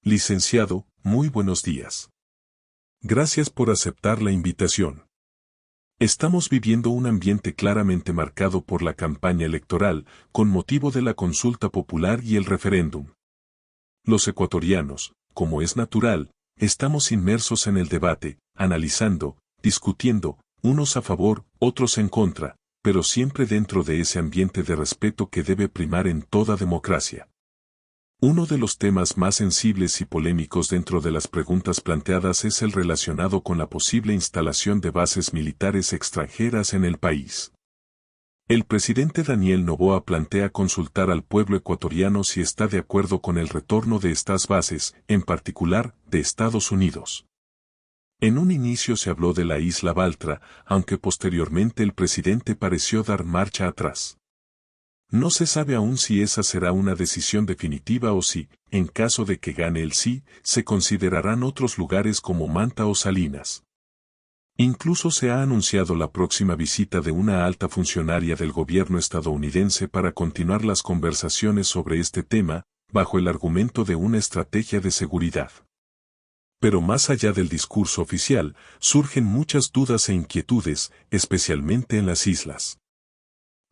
Licenciado, muy buenos días. Gracias por aceptar la invitación. Estamos viviendo un ambiente claramente marcado por la campaña electoral, con motivo de la consulta popular y el referéndum. Los ecuatorianos, como es natural, estamos inmersos en el debate, analizando, discutiendo, unos a favor, otros en contra, pero siempre dentro de ese ambiente de respeto que debe primar en toda democracia. Uno de los temas más sensibles y polémicos dentro de las preguntas planteadas es el relacionado con la posible instalación de bases militares extranjeras en el país. El presidente Daniel Noboa plantea consultar al pueblo ecuatoriano si está de acuerdo con el retorno de estas bases, en particular, de Estados Unidos. En un inicio se habló de la isla Baltra, aunque posteriormente el presidente pareció dar marcha atrás. No se sabe aún si esa será una decisión definitiva o si, en caso de que gane el sí, se considerarán otros lugares como Manta o Salinas. Incluso se ha anunciado la próxima visita de una alta funcionaria del gobierno estadounidense para continuar las conversaciones sobre este tema, bajo el argumento de una estrategia de seguridad. Pero más allá del discurso oficial, surgen muchas dudas e inquietudes, especialmente en las islas.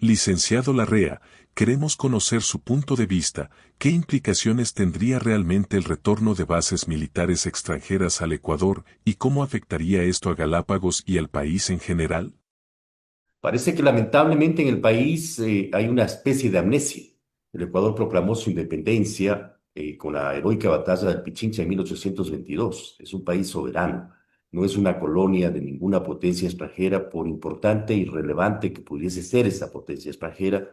Licenciado Larrea, queremos conocer su punto de vista, ¿qué implicaciones tendría realmente el retorno de bases militares extranjeras al Ecuador y cómo afectaría esto a Galápagos y al país en general? Parece que lamentablemente en el país hay una especie de amnesia. El Ecuador proclamó su independencia con la heroica batalla del Pichincha en 1822. Es un país soberano, no es una colonia de ninguna potencia extranjera, por importante y relevante que pudiese ser esa potencia extranjera,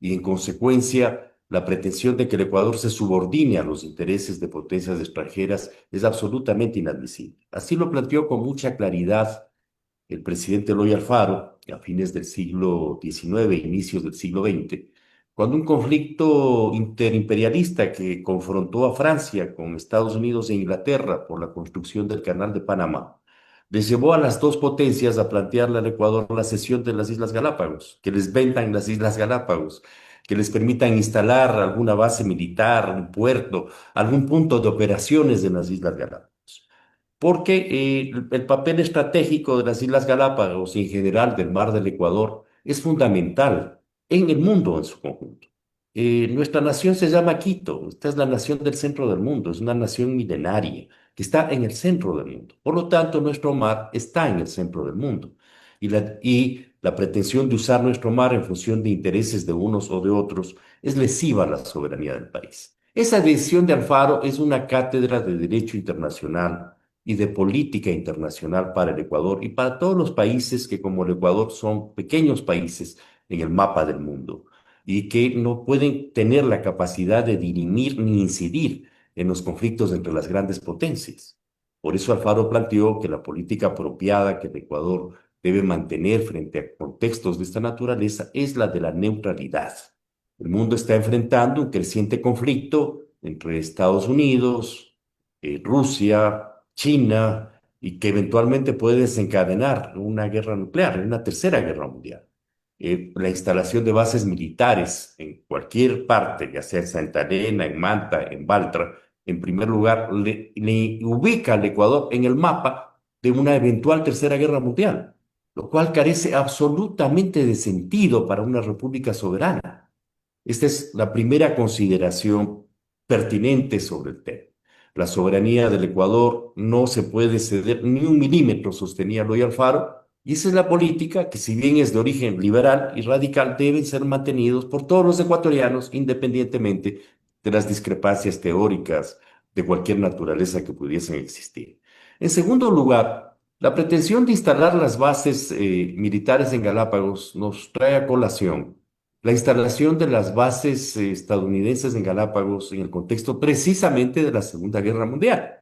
y en consecuencia la pretensión de que el Ecuador se subordine a los intereses de potencias extranjeras es absolutamente inadmisible. Así lo planteó con mucha claridad el presidente Eloy Alfaro, a fines del siglo XIX, inicios del siglo XX, cuando un conflicto interimperialista que confrontó a Francia con Estados Unidos e Inglaterra por la construcción del Canal de Panamá, les llevó a las dos potencias a plantearle al Ecuador la cesión de las Islas Galápagos, que les vendan las Islas Galápagos, que les permitan instalar alguna base militar, un puerto, algún punto de operaciones en las Islas Galápagos, porque el papel estratégico de las Islas Galápagos y en general del Mar del Ecuador es fundamental en el mundo en su conjunto. Nuestra nación se llama Quito, esta es la nación del centro del mundo, es una nación milenaria que está en el centro del mundo. Por lo tanto, nuestro mar está en el centro del mundo. Y la pretensión de usar nuestro mar en función de intereses de unos o de otros es lesiva a la soberanía del país. Esa decisión de Alfaro es una cátedra de derecho internacional y de política internacional para el Ecuador y para todos los países que, como el Ecuador, son pequeños países en el mapa del mundo y que no pueden tener la capacidad de dirimir ni incidir en los conflictos entre las grandes potencias. Por eso Alfaro planteó que la política apropiada que el Ecuador debe mantener frente a contextos de esta naturaleza es la de la neutralidad. El mundo está enfrentando un creciente conflicto entre Estados Unidos, Rusia, China, y que eventualmente puede desencadenar una guerra nuclear, una tercera guerra mundial. La instalación de bases militares en cualquier parte, ya sea en Santa Elena, en Manta, en Baltra, en primer lugar, le ubica al Ecuador en el mapa de una eventual tercera guerra mundial, lo cual carece absolutamente de sentido para una república soberana. Esta es la primera consideración pertinente sobre el tema. La soberanía del Ecuador no se puede ceder ni un milímetro, sostenía Eloy Alfaro, y esa es la política que, si bien es de origen liberal y radical, deben ser mantenidos por todos los ecuatorianos, independientemente de las discrepancias teóricas de cualquier naturaleza que pudiesen existir. En segundo lugar, la pretensión de instalar las bases militares en Galápagos nos trae a colación la instalación de las bases estadounidenses en Galápagos en el contexto precisamente de la Segunda Guerra Mundial,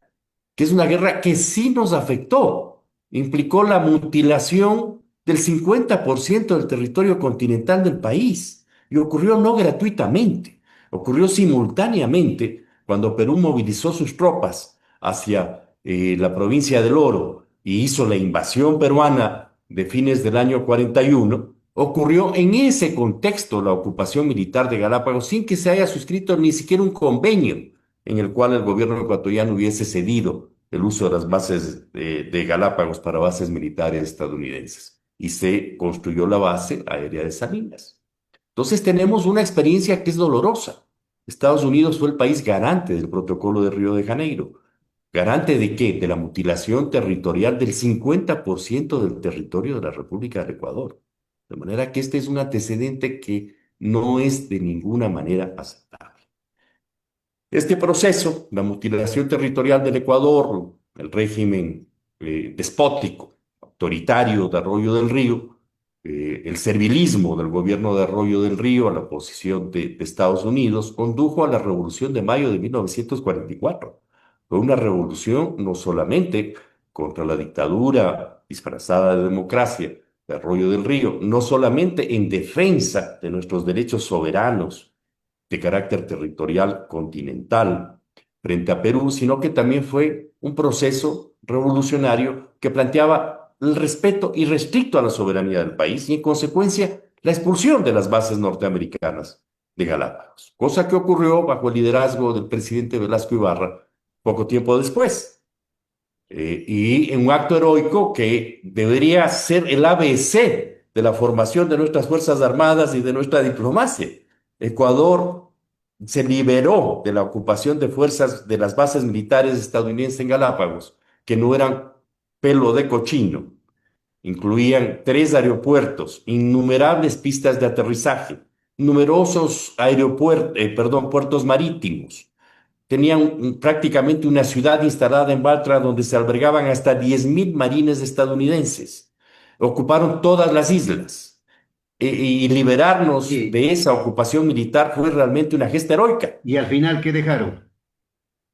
que es una guerra que sí nos afectó, implicó la mutilación del 50% del territorio continental del país y ocurrió no gratuitamente, ocurrió simultáneamente cuando Perú movilizó sus tropas hacia la provincia del Oro y hizo la invasión peruana de fines del año 41. Ocurrió en ese contexto la ocupación militar de Galápagos sin que se haya suscrito ni siquiera un convenio en el cual el gobierno ecuatoriano hubiese cedido el uso de las bases de Galápagos para bases militares estadounidenses. Y se construyó la base aérea de Salinas. Entonces tenemos una experiencia que es dolorosa. Estados Unidos fue el país garante del protocolo de Río de Janeiro. ¿Garante de qué? De la mutilación territorial del 50% del territorio de la República del Ecuador. De manera que este es un antecedente que no es de ninguna manera aceptable. Este proceso, la mutilación territorial del Ecuador, el régimen despótico, autoritario de Arroyo del Río, el servilismo del gobierno de Arroyo del Río a la posición de Estados Unidos, condujo a la Revolución de Mayo de 1944. Fue una revolución no solamente contra la dictadura disfrazada de democracia de Arroyo del Río, no solamente en defensa de nuestros derechos soberanos de carácter territorial continental frente a Perú, sino que también fue un proceso revolucionario que planteaba el respeto irrestricto a la soberanía del país y, en consecuencia, la expulsión de las bases norteamericanas de Galápagos, cosa que ocurrió bajo el liderazgo del presidente Velasco Ibarra poco tiempo después. Y en un acto heroico que debería ser el ABC de la formación de nuestras Fuerzas Armadas y de nuestra diplomacia. Ecuador se liberó de la ocupación de fuerzas de las bases militares estadounidenses en Galápagos, que no eran pelo de cochino. Incluían 3 aeropuertos, innumerables pistas de aterrizaje, numerosos puertos marítimos. Tenían prácticamente una ciudad instalada en Baltra donde se albergaban hasta 10.000 marines estadounidenses. Ocuparon todas las islas. Y liberarnos Y, de esa ocupación militar fue realmente una gesta heroica. y al final, ¿qué dejaron?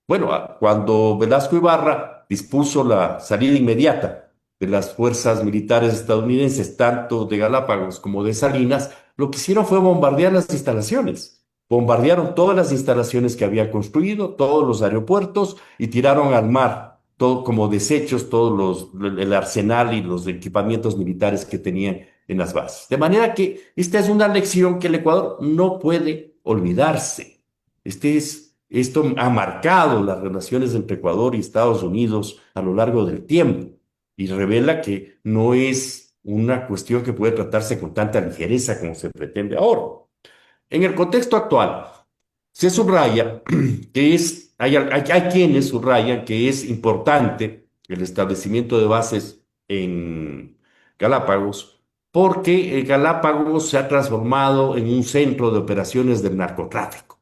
Bueno, cuando Velasco Ibarra dispuso la salida inmediata de las fuerzas militares estadounidenses, tanto de Galápagos como de Salinas, lo que hicieron fue bombardear las instalaciones. Bombardearon todas las instalaciones que había construido, todos los aeropuertos y tiraron al mar, todo como desechos, el arsenal y los equipamientos militares que tenían en las bases. De manera que esta es una lección que el Ecuador no puede olvidarse. Esto ha marcado las relaciones entre Ecuador y Estados Unidos a lo largo del tiempo y revela que no es una cuestión que puede tratarse con tanta ligereza como se pretende ahora. En el contexto actual, se subraya que hay quienes subrayan que es importante el establecimiento de bases en Galápagos porque Galápagos se ha transformado en un centro de operaciones del narcotráfico.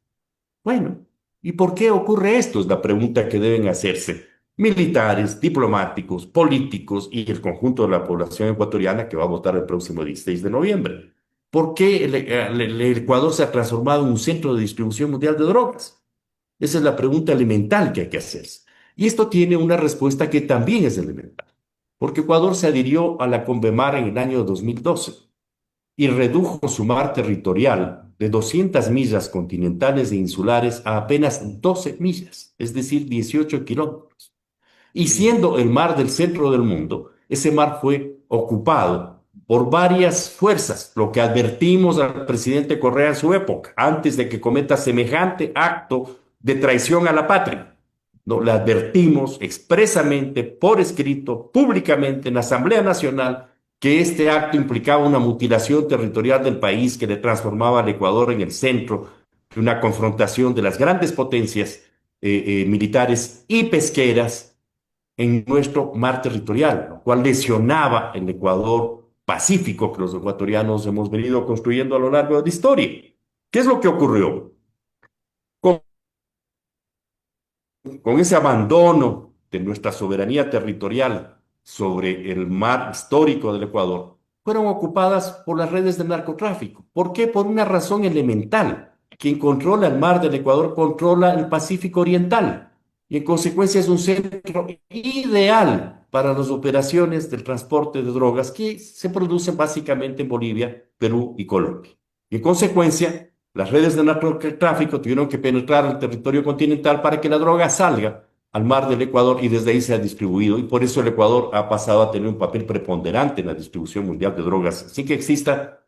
Bueno, ¿y por qué ocurre esto? Es la pregunta que deben hacerse militares, diplomáticos, políticos y el conjunto de la población ecuatoriana que va a votar el próximo 16 de noviembre. ¿Por qué el Ecuador se ha transformado en un centro de distribución mundial de drogas? Esa es la pregunta elemental que hay que hacerse. Y esto tiene una respuesta que también es elemental, porque Ecuador se adhirió a la CONVEMAR en el año 2012 y redujo su mar territorial de 200 millas continentales e insulares a apenas 12 millas, es decir, 18 kilómetros. Y siendo el mar del centro del mundo, ese mar fue ocupado por varias fuerzas, lo que advertimos al presidente Correa en su época, antes de que cometa semejante acto de traición a la patria. No, le advertimos expresamente, por escrito, públicamente en la Asamblea Nacional, que este acto implicaba una mutilación territorial del país que le transformaba al Ecuador en el centro de una confrontación de las grandes potencias militares y pesqueras en nuestro mar territorial, lo cual lesionaba el Ecuador pacífico que los ecuatorianos hemos venido construyendo a lo largo de la historia. ¿Qué es lo que ocurrió? Con, con ese abandono de nuestra soberanía territorial sobre el mar histórico del Ecuador, fueron ocupadas por las redes del narcotráfico. ¿Por qué? Por una razón elemental. Quien controla el mar del Ecuador controla el Pacífico Oriental y en consecuencia es un centro ideal para las operaciones del transporte de drogas que se producen básicamente en Bolivia, Perú y Colombia. Y en consecuencia, las redes de narcotráfico tuvieron que penetrar el territorio continental para que la droga salga al mar del Ecuador y desde ahí se ha distribuido. Y por eso el Ecuador ha pasado a tener un papel preponderante en la distribución mundial de drogas, sin que exista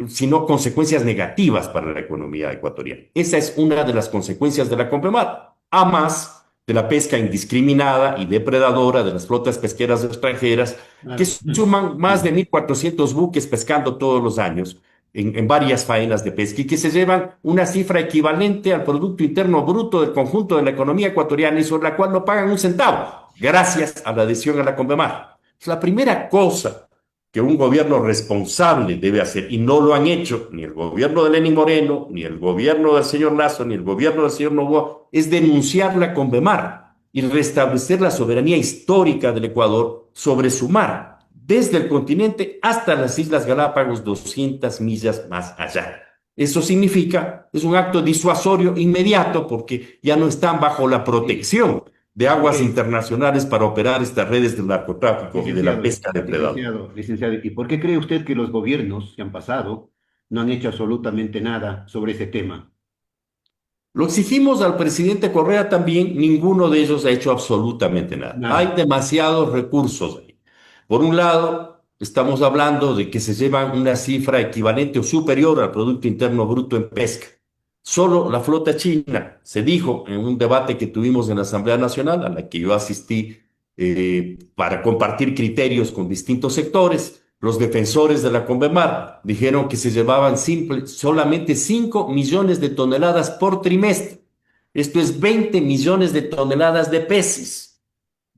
sino consecuencias negativas para la economía ecuatoriana. Esa es una de las consecuencias de la CONVEMAR. a más de la pesca indiscriminada y depredadora de las flotas pesqueras extranjeras, que Claro. suman más de 1.400 buques pescando todos los años en varias faenas de pesca y que se llevan una cifra equivalente al Producto Interno Bruto del conjunto de la economía ecuatoriana y sobre la cual no pagan un centavo, gracias a la adhesión a la Convemar. Es la primera cosa que un gobierno responsable debe hacer, y no lo han hecho ni el gobierno de Lenín Moreno, ni el gobierno del señor Lazo, ni el gobierno del señor Noboa, es denunciar la Convemar y restablecer la soberanía histórica del Ecuador sobre su mar, desde el continente hasta las Islas Galápagos, 200 millas más allá. Eso significa, es un acto disuasorio inmediato porque ya no están bajo la protección de aguas Ok. internacionales para operar estas redes del narcotráfico y de la pesca depredadora. Licenciado, ¿y por qué cree usted que los gobiernos que han pasado no han hecho absolutamente nada sobre ese tema? Lo exigimos al presidente Correa también, ninguno de ellos ha hecho absolutamente nada. Hay Nada. demasiados recursos ahí. Por un lado, estamos hablando de que se llevan una cifra equivalente o superior al Producto Interno Bruto en pesca. Solo la flota china, se dijo en un debate que tuvimos en la Asamblea Nacional, a la que yo asistí para compartir criterios con distintos sectores. Los defensores de la Convemar dijeron que se llevaban solamente 5 millones de toneladas por trimestre. Esto es 20 millones de toneladas de peces,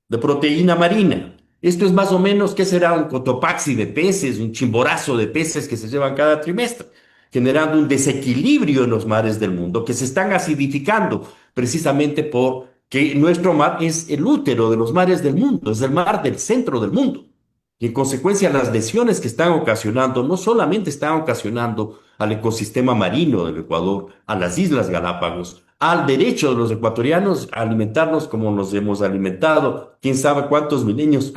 de proteína marina. Esto es más o menos, ¿qué será? Un cotopaxi de peces, un chimborazo de peces que se llevan cada trimestre, generando un desequilibrio en los mares del mundo que se están acidificando precisamente porque nuestro mar es el útero de los mares del mundo, es el mar del centro del mundo. Y en consecuencia, las lesiones que están ocasionando no solamente están ocasionando al ecosistema marino del Ecuador, a las Islas Galápagos, al derecho de los ecuatorianos a alimentarnos como nos hemos alimentado, quién sabe cuántos milenios,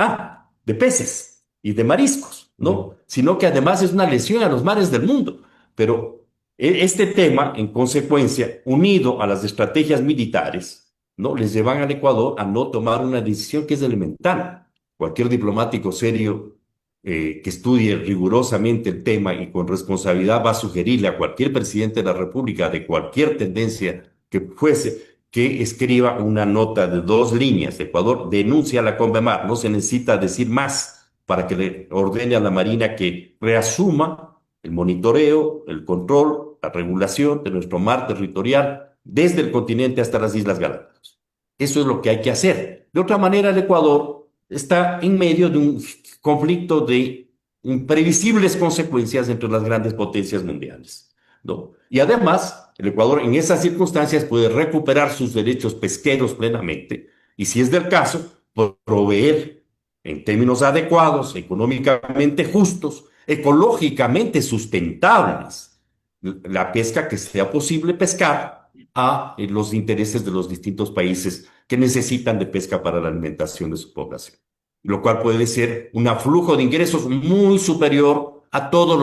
de peces y de mariscos, ¿no? Sino que además es una lesión a los mares del mundo. Pero este tema, en consecuencia, unido a las estrategias militares, ¿no? Les llevan al Ecuador a no tomar una decisión que es elemental. Cualquier diplomático serio que estudie rigurosamente el tema y con responsabilidad va a sugerirle a cualquier presidente de la República de cualquier tendencia que fuese que escriba una nota de 2 líneas. Ecuador denuncia a la Convemar, no se necesita decir más para que le ordene a la Marina que reasuma el monitoreo, el control, la regulación de nuestro mar territorial desde el continente hasta las Islas Galápagos. Eso es lo que hay que hacer. De otra manera, el Ecuador está en medio de un conflicto de imprevisibles consecuencias entre las grandes potencias mundiales, ¿no? Y además, el Ecuador en esas circunstancias puede recuperar sus derechos pesqueros plenamente y, si es del caso, proveer en términos adecuados, económicamente justos, ecológicamente sustentables, la pesca que sea posible pescar a los intereses de los distintos países que necesitan de pesca para la alimentación de su población, lo cual puede ser un aflujo de ingresos muy superior a todas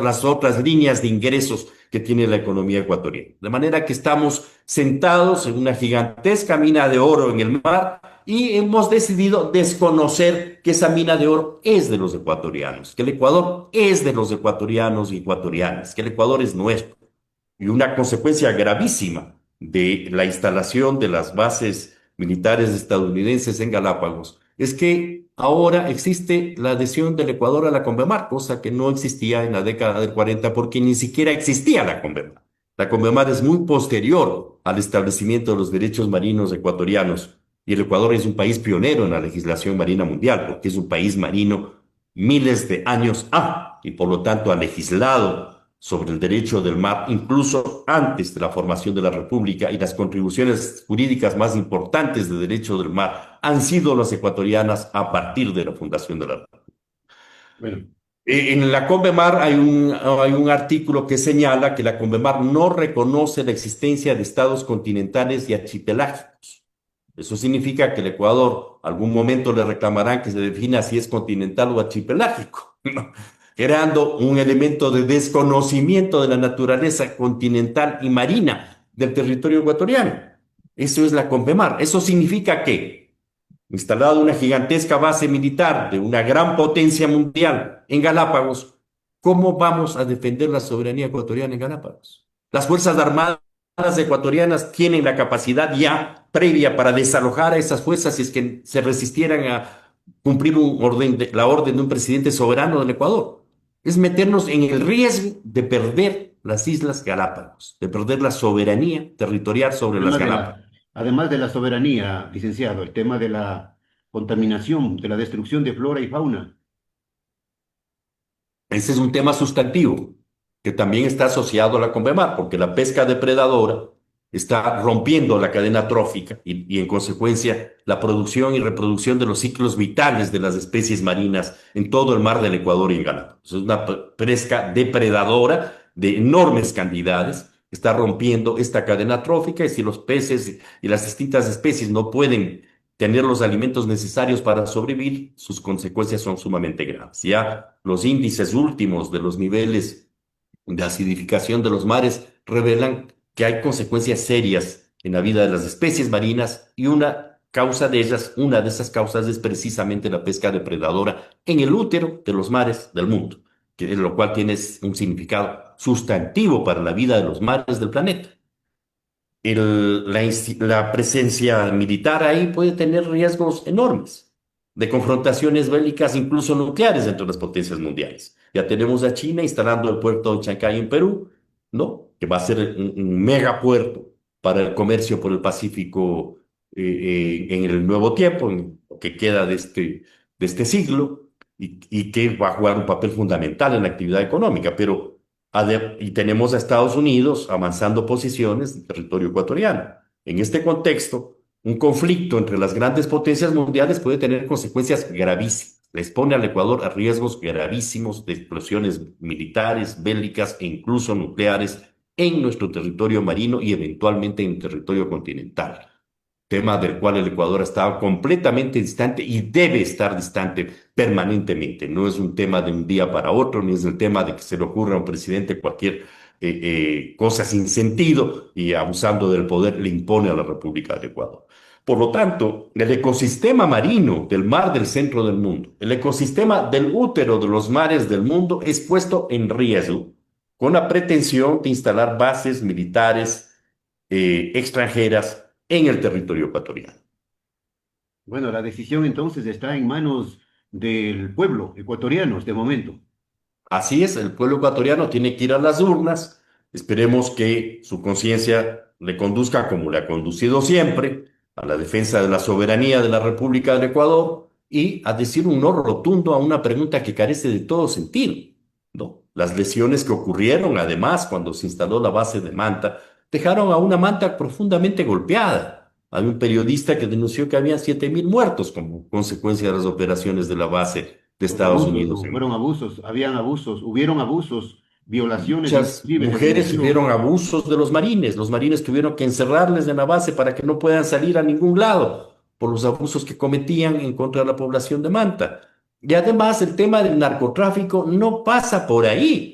las otras líneas de ingresos que tiene la economía ecuatoriana. De manera que estamos sentados en una gigantesca mina de oro en el mar y hemos decidido desconocer que esa mina de oro es de los ecuatorianos, que el Ecuador es de los ecuatorianos y ecuatorianas, que el Ecuador es nuestro. Y una consecuencia gravísima de la instalación de las bases militares estadounidenses en Galápagos es que ahora existe la adhesión del Ecuador a la Convemar, cosa que no existía en la década del 40 porque ni siquiera existía la Convemar. La Convemar es muy posterior al establecimiento de los derechos marinos ecuatorianos y el Ecuador es un país pionero en la legislación marina mundial porque es un país marino miles de años y por lo tanto ha legislado sobre el derecho del mar, incluso antes de la formación de la República, y las contribuciones jurídicas más importantes de derecho del mar han sido las ecuatorianas a partir de la fundación de la República. Bueno, En la Convemar hay un artículo que señala que la Convemar no reconoce la existencia de estados continentales y archipelágicos. Eso significa que el Ecuador algún momento le reclamarán que se defina si es continental o archipelágico, ¿no? Creando un elemento de desconocimiento de la naturaleza continental y marina del territorio ecuatoriano. Eso es la Convemar. Eso significa que, instalada una gigantesca base militar de una gran potencia mundial en Galápagos, ¿cómo vamos a defender la soberanía ecuatoriana en Galápagos? Las Fuerzas Armadas ecuatorianas tienen la capacidad ya previa para desalojar a esas fuerzas si es que se resistieran a cumplir la orden de un presidente soberano del Ecuador. Es meternos en el riesgo de perder las Islas Galápagos, de perder la soberanía territorial sobre las Además de Galápagos. además de la soberanía, licenciado, el tema de la contaminación, de la destrucción de flora y fauna. Ese es un tema sustantivo que también está asociado a la CONVEMAR, porque la pesca depredadora está rompiendo la cadena trófica y en consecuencia la producción y reproducción de los ciclos vitales de las especies marinas en todo el mar del Ecuador y en Galápagos. Es una pesca depredadora de enormes cantidades, está rompiendo esta cadena trófica y si los peces y las distintas especies no pueden tener los alimentos necesarios para sobrevivir, sus consecuencias son sumamente graves. Ya los índices últimos de los niveles de acidificación de los mares revelan que hay consecuencias serias en la vida de las especies marinas y una de esas causas es precisamente la pesca depredadora en el útero de los mares del mundo, lo cual tiene un significado sustantivo para la vida de los mares del planeta. La presencia militar ahí puede tener riesgos enormes de confrontaciones bélicas, incluso nucleares, entre las potencias mundiales. Ya tenemos a China instalando el puerto de Chancay en Perú, ¿no? Que va a ser un megapuerto para el comercio por el Pacífico en el nuevo tiempo, en lo que queda de este siglo, y que va a jugar un papel fundamental en la actividad económica. Pero y tenemos a Estados Unidos avanzando posiciones en territorio ecuatoriano. En este contexto, un conflicto entre las grandes potencias mundiales puede tener consecuencias gravísimas. Les pone al Ecuador a riesgos gravísimos de explosiones militares, bélicas e incluso nucleares en nuestro territorio marino y eventualmente en el territorio continental. Tema del cual el Ecuador está completamente distante y debe estar distante permanentemente. No es un tema de un día para otro, ni es el tema de que se le ocurra a un presidente cualquier cosa sin sentido y abusando del poder le impone a la República del Ecuador. Por lo tanto, el ecosistema marino del mar del centro del mundo, el ecosistema del útero de los mares del mundo es puesto en riesgo con la pretensión de instalar bases militares extranjeras en el territorio ecuatoriano. Bueno, la decisión entonces está en manos del pueblo ecuatoriano de momento. Así es, el pueblo ecuatoriano tiene que ir a las urnas. Esperemos que su conciencia le conduzca como le ha conducido siempre a la defensa de la soberanía de la República del Ecuador y a decir un no rotundo a una pregunta que carece de todo sentido, ¿no? Las lesiones que ocurrieron, además, cuando se instaló la base de Manta, dejaron a una Manta profundamente golpeada. Hay un periodista que denunció que había 7.000 muertos como consecuencia de las operaciones de la base de Estados Unidos. Fueron abusos, habían abusos, hubieron abusos, violaciones. Muchas mujeres sufrieron abusos de los marines. Los marines tuvieron que encerrarles en la base para que no puedan salir a ningún lado por los abusos que cometían en contra de la población de Manta. Y además el tema del narcotráfico no pasa por ahí.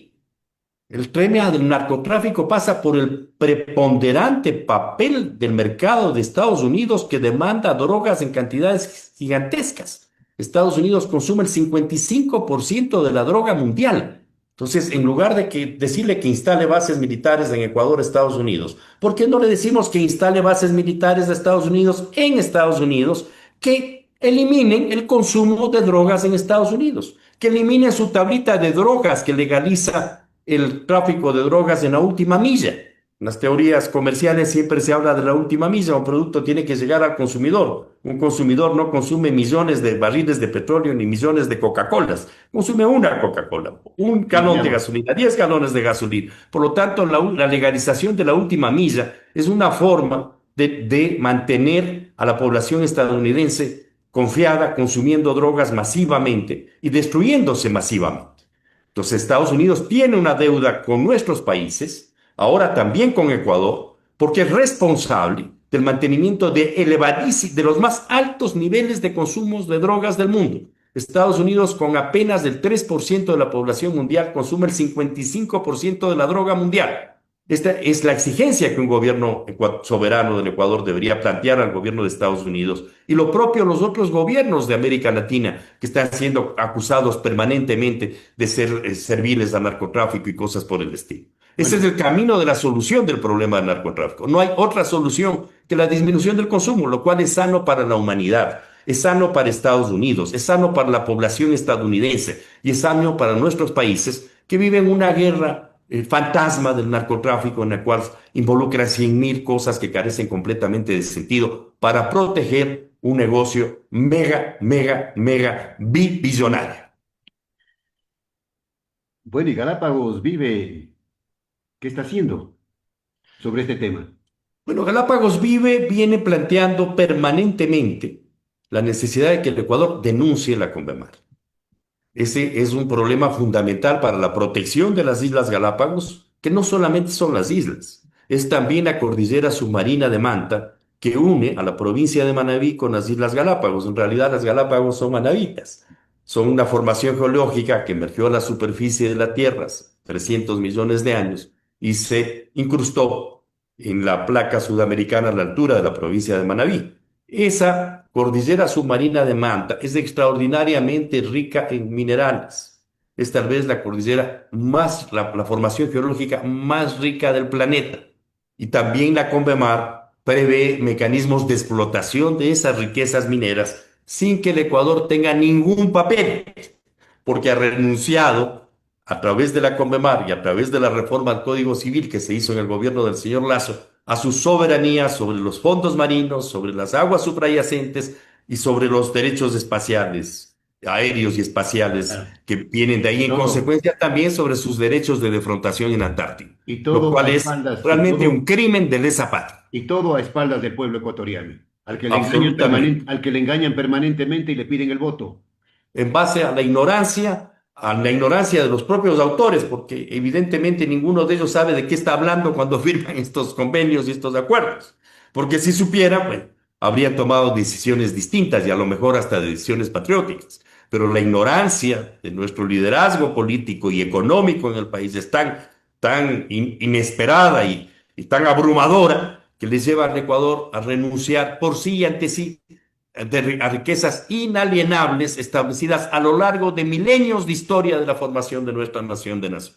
El tema del narcotráfico pasa por el preponderante papel del mercado de Estados Unidos que demanda drogas en cantidades gigantescas. Estados Unidos consume el 55% de la droga mundial. Entonces, en lugar de decirle que instale bases militares en Ecuador, Estados Unidos, ¿por qué no le decimos que instale bases militares de Estados Unidos en Estados Unidos que eliminen el consumo de drogas en Estados Unidos, que eliminen su tablita de drogas que legaliza el tráfico de drogas en la última milla? En las teorías comerciales siempre se habla de la última milla, un producto tiene que llegar al consumidor. Un consumidor no consume millones de barriles de petróleo ni millones de Coca-Colas, consume una Coca-Cola, un galón de gasolina, 10 galones de gasolina. Por lo tanto, la legalización de la última milla es una forma de mantener a la población estadounidense confiada, consumiendo drogas masivamente y destruyéndose masivamente. Entonces, Estados Unidos tiene una deuda con nuestros países, ahora también con Ecuador, porque es responsable del mantenimiento de los más altos niveles de consumos de drogas del mundo. Estados Unidos, con apenas el 3% de la población mundial, consume el 55% de la droga mundial. Esta es la exigencia que un gobierno soberano del Ecuador debería plantear al gobierno de Estados Unidos y lo propio los otros gobiernos de América Latina que están siendo acusados permanentemente de ser serviles al narcotráfico y cosas por el estilo. Ese es Bueno, el camino de la solución del problema del narcotráfico. No hay otra solución que la disminución del consumo, lo cual es sano para la humanidad, es sano para Estados Unidos, es sano para la población estadounidense y es sano para nuestros países que viven una guerra fantasma del narcotráfico en la cual involucra 100.000 cosas que carecen completamente de sentido para proteger un negocio mega, mega, mega billonario. bueno, y Galápagos vive, ¿qué está haciendo sobre este tema? Bueno, Galápagos viene planteando permanentemente la necesidad de que el Ecuador denuncie la CONVEMAR. Ese es un problema fundamental para la protección de las Islas Galápagos, que no solamente son las islas, es también la cordillera submarina de Manta, que une a la provincia de Manabí con las Islas Galápagos. En realidad, las Galápagos son manabitas. Son una formación geológica que emergió a la superficie de la Tierra hace 300 millones de años y se incrustó en la placa sudamericana a la altura de la provincia de Manabí. Esa cordillera submarina de Manta es extraordinariamente rica en minerales. Es tal vez la cordillera más, la formación geológica más rica del planeta. Y también la CONVEMAR prevé mecanismos de explotación de esas riquezas mineras sin que el Ecuador tenga ningún papel, porque ha renunciado a través de la CONVEMAR y a través de la reforma al Código Civil que se hizo en el gobierno del señor Lazo, a su soberanía sobre los fondos marinos, sobre las aguas subyacentes y sobre los derechos espaciales, aéreos y espaciales Claro. que vienen de ahí, Y en todo, consecuencia también sobre sus derechos de defrontación en Antártida, y lo todo cual a es espaldas, realmente un crimen de lesa patria. y todo a espaldas del pueblo ecuatoriano, Absolutamente. al que le engañan permanentemente y le piden el voto. En base a la ignorancia de los propios autores, porque evidentemente ninguno de ellos sabe de qué está hablando cuando firman estos convenios y estos acuerdos. Porque si supieran, pues, habrían tomado decisiones distintas y a lo mejor hasta decisiones patrióticas. Pero la ignorancia de nuestro liderazgo político y económico en el país es tan inesperada y tan abrumadora que les lleva al Ecuador a renunciar por sí y ante sí a riquezas inalienables establecidas a lo largo de milenios de historia de la formación de nuestra nación de nación.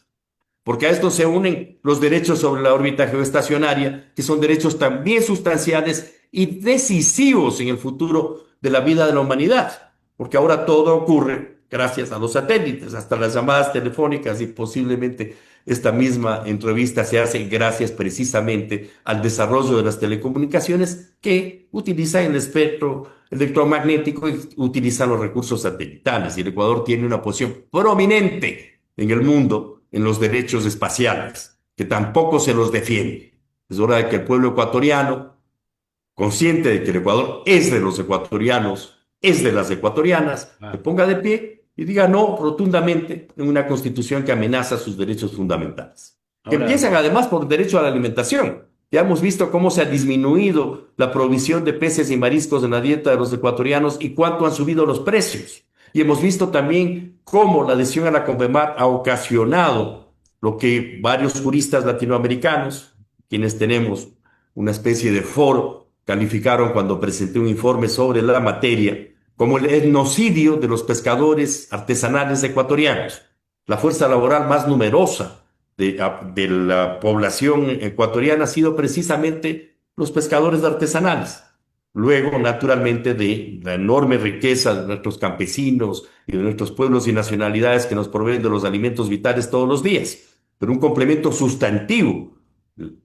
Porque a esto se unen los derechos sobre la órbita geoestacionaria, que son derechos también sustanciales y decisivos en el futuro de la vida de la humanidad. Porque ahora todo ocurre gracias a los satélites, hasta las llamadas telefónicas y posiblemente esta misma entrevista se hace gracias precisamente al desarrollo de las telecomunicaciones que utilizan el espectro electromagnético y utilizan los recursos satelitales. Y el Ecuador tiene una posición prominente en el mundo en los derechos espaciales, que tampoco se los defiende. Es hora de que el pueblo ecuatoriano, consciente de que el Ecuador es de los ecuatorianos, es de las ecuatorianas, se Ah, ponga de pie y diga no rotundamente en una constitución que amenaza sus derechos fundamentales. Que ahora, empiezan además por el derecho a la alimentación. Ya hemos visto cómo se ha disminuido la provisión de peces y mariscos en la dieta de los ecuatorianos y cuánto han subido los precios. Y hemos visto también cómo la adhesión a la CONVEMAR ha ocasionado lo que varios juristas latinoamericanos, quienes tenemos una especie de foro, calificaron cuando presenté un informe sobre la materia como el etnocidio de los pescadores artesanales ecuatorianos, la fuerza laboral más numerosa de la población ecuatoriana ha sido precisamente los pescadores artesanales. Luego, naturalmente, de la enorme riqueza de nuestros campesinos y de nuestros pueblos y nacionalidades que nos proveen de los alimentos vitales todos los días. Pero un complemento sustantivo,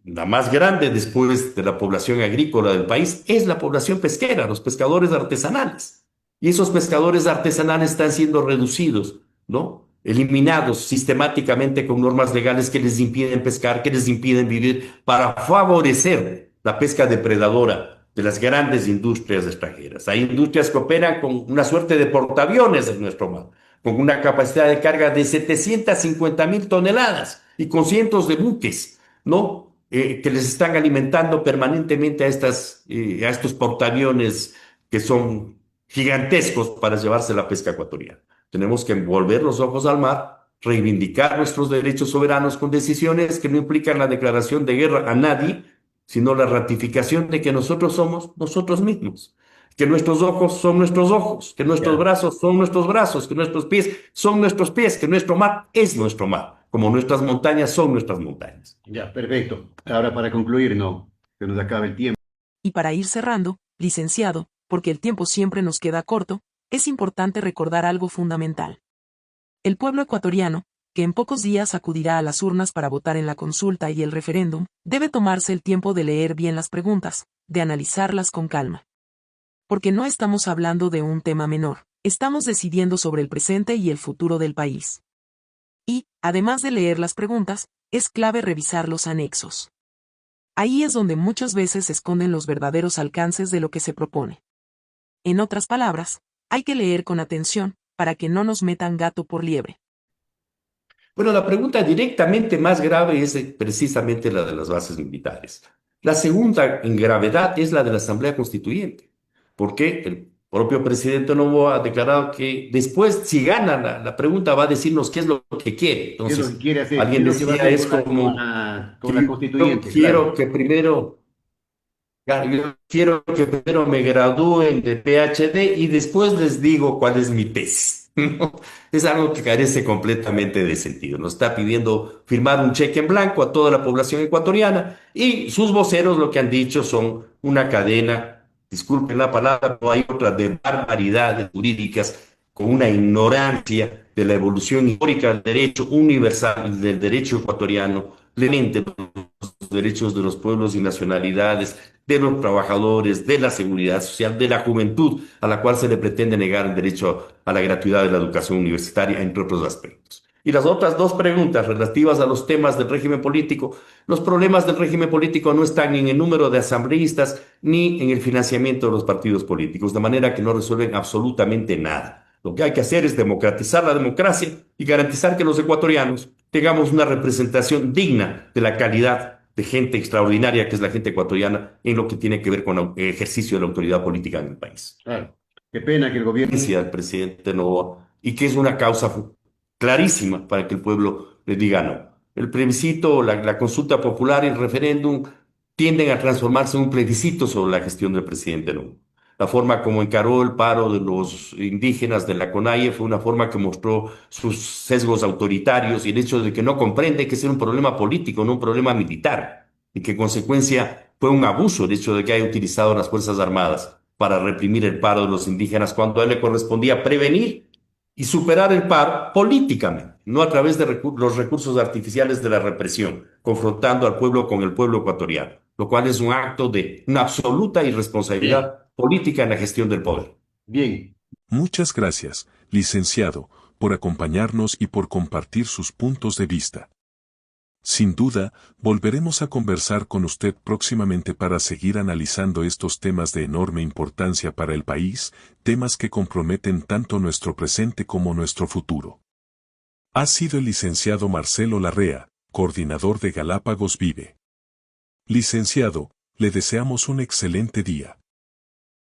la más grande después de la población agrícola del país, es la población pesquera, los pescadores artesanales. Y esos pescadores artesanales están siendo reducidos, ¿no? Eliminados sistemáticamente con normas legales que les impiden pescar, que les impiden vivir, para favorecer la pesca depredadora de las grandes industrias extranjeras. Hay industrias que operan con una suerte de portaaviones en nuestro mar, con una capacidad de carga de 750.000 toneladas y con cientos de buques, ¿no? Que les están alimentando permanentemente a estos portaaviones que son gigantescos para llevarse la pesca ecuatoriana. Tenemos que volver los ojos al mar, reivindicar nuestros derechos soberanos con decisiones que no implican la declaración de guerra a nadie, sino la ratificación de que nosotros somos nosotros mismos, que nuestros ojos son nuestros ojos, que nuestros ya, brazos son nuestros brazos, que nuestros pies son nuestros pies, que nuestro mar es nuestro mar. como nuestras montañas son nuestras montañas. Ya, perfecto. Ahora para concluir, no, se nos acaba el tiempo. Y para ir cerrando, licenciado, porque el tiempo siempre nos queda corto, es importante recordar algo fundamental. El pueblo ecuatoriano, que en pocos días acudirá a las urnas para votar en la consulta y el referéndum, debe tomarse el tiempo de leer bien las preguntas, de analizarlas con calma. Porque no estamos hablando de un tema menor, estamos decidiendo sobre el presente y el futuro del país. Y, además de leer las preguntas, es clave revisar los anexos. Ahí es donde muchas veces se esconden los verdaderos alcances de lo que se propone. En otras palabras, hay que leer con atención, para que no nos metan gato por liebre. Bueno, la pregunta directamente más grave es precisamente la de las bases militares. La segunda en gravedad es la de la Asamblea Constituyente, porque el propio presidente Noboa ha declarado que después, si gana la pregunta, va a decirnos qué es lo que quiere. ¿Qué es lo que Entonces, quiere hacer? ¿Qué alguien es lo que va a decía, hacer es como con que la yo constituyente? quiero Claro. que primero yo quiero que primero me gradúen de PhD y después les digo cuál es mi tesis. ¿No? Es algo que carece completamente de sentido. Nos está pidiendo firmar un cheque en blanco a toda la población ecuatoriana y sus voceros lo que han dicho son una cadena, disculpen la palabra, no hay otra, de barbaridades jurídicas con una ignorancia de la evolución histórica del derecho universal, del derecho ecuatoriano, plenamente los derechos de los pueblos y nacionalidades, de los trabajadores, de la seguridad social, de la juventud, a la cual se le pretende negar el derecho a la gratuidad de la educación universitaria, entre otros aspectos. Y las otras dos preguntas relativas a los temas del régimen político, los problemas del régimen político no están ni en el número de asambleístas ni en el financiamiento de los partidos políticos, de manera que no resuelven absolutamente nada. Lo que hay que hacer es democratizar la democracia y garantizar que los ecuatorianos tengamos una representación digna de la calidad de gente extraordinaria que es la gente ecuatoriana en lo que tiene que ver con el ejercicio de la autoridad política en el país. Claro. Qué pena que el gobierno... Al presidente Noboa y que es una causa clarísima para que el pueblo le diga no. El plebiscito, la consulta popular y el referéndum tienden a transformarse en un plebiscito sobre la gestión del presidente Noboa. La forma como encaró el paro de los indígenas de la CONAIE fue una forma que mostró sus sesgos autoritarios y el hecho de que no comprende que es un problema político, no un problema militar, y que en consecuencia fue un abuso el hecho de que haya utilizado las Fuerzas Armadas para reprimir el paro de los indígenas cuando a él le correspondía prevenir y superar el paro políticamente, no a través de los recursos artificiales de la represión, confrontando al pueblo con el pueblo ecuatoriano, lo cual es un acto de una absoluta Bien, irresponsabilidad política en la gestión del poder. bien. Muchas gracias, licenciado, por acompañarnos y por compartir sus puntos de vista. Sin duda, volveremos a conversar con usted próximamente para seguir analizando estos temas de enorme importancia para el país, temas que comprometen tanto nuestro presente como nuestro futuro. Ha sido el licenciado Marcelo Larrea, coordinador de Galápagos Vive. Licenciado, le deseamos un excelente día.